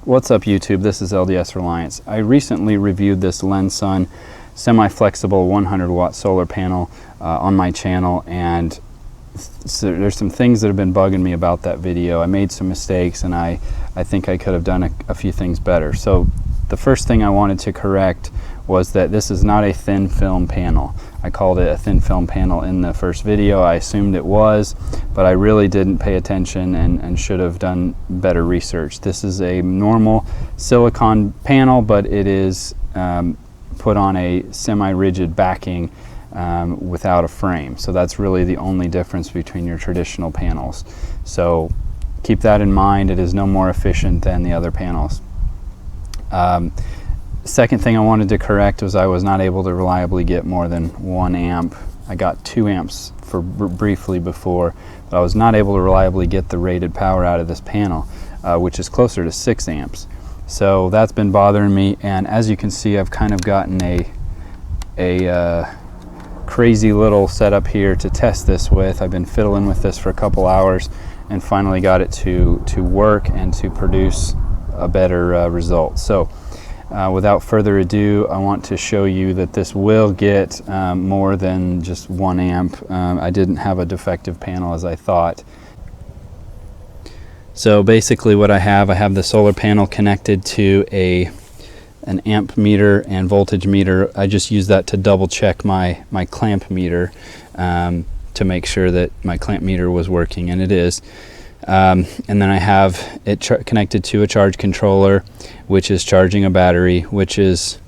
What's up YouTube, this is LDS Reliance. I recently reviewed this Lensun semi-flexible 100 watt solar panel on my channel, and so there's some things that have been bugging me about that video. I made some mistakes and I think I could have done a few things better. So the first thing I wanted to correct was that this is not a thin film panel. I called it a thin film panel in the first video. I assumed it was, but I really didn't pay attention and should have done better research. This is a normal silicon panel, but it is put on a semi-rigid backing without a frame. So that's really the only difference between your traditional panels. So keep that in mind. It is no more efficient than the other panels. Second thing I wanted to correct was I was not able to reliably get more than 1 amp. I got 2 amps for briefly before, but I was not able to reliably get the rated power out of this panel, which is closer to 6 amps. So that's been bothering me, and as you can see, I've kind of gotten a crazy little setup here to test this with. I've been fiddling with this for a couple hours and finally got it to work and to produce a better result. So without further ado, I want to show you that this will get more than just 1 amp. I didn't have a defective panel as I thought. So basically what I have the solar panel connected to an amp meter and voltage meter. I just use that to double check my clamp meter to make sure that my clamp meter was working, and it is. And then I have it connected to a charge controller, which is charging a battery, which is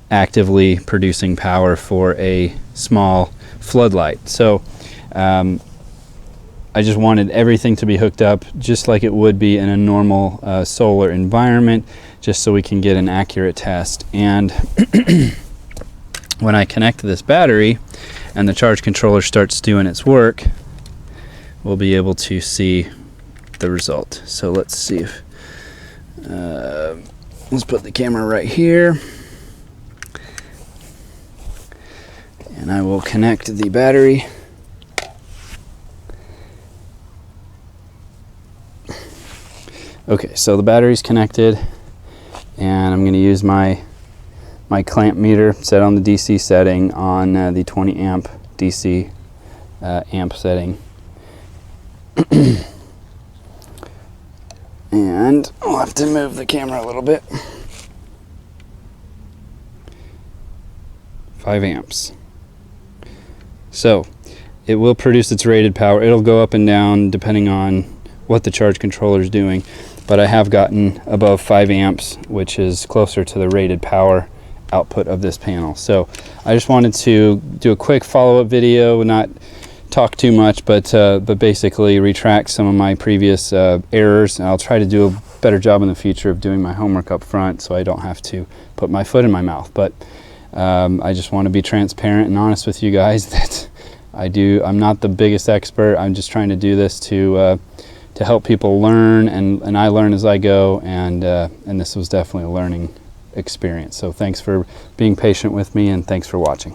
actively producing power for a small floodlight. So I just wanted everything to be hooked up just like it would be in a normal solar environment, just so we can get an accurate test. And when I connect this battery and the charge controller starts doing its work, we'll be able to see the result. So let's see if let's put the camera right here, and I will connect the battery. Okay, so the battery's connected, and I'm going to use my clamp meter set on the DC setting on the 20 amp DC amp setting. And I'll have to move the camera a little bit. 5 amps. So it will produce its rated power. It'll go up and down depending on what the charge controller is doing, but I have gotten above 5 amps, which is closer to the rated power output of this panel. So I just wanted to do a quick follow-up video, not talk too much, but basically retract some of my previous errors, and I'll try to do a better job in the future of doing my homework up front so I don't have to put my foot in my mouth. But I just want to be transparent and honest with you guys that I'm not the biggest expert. I'm just trying to do this to help people learn, and I learn as I go, and this was definitely a learning experience. So thanks for being patient with me, and thanks for watching.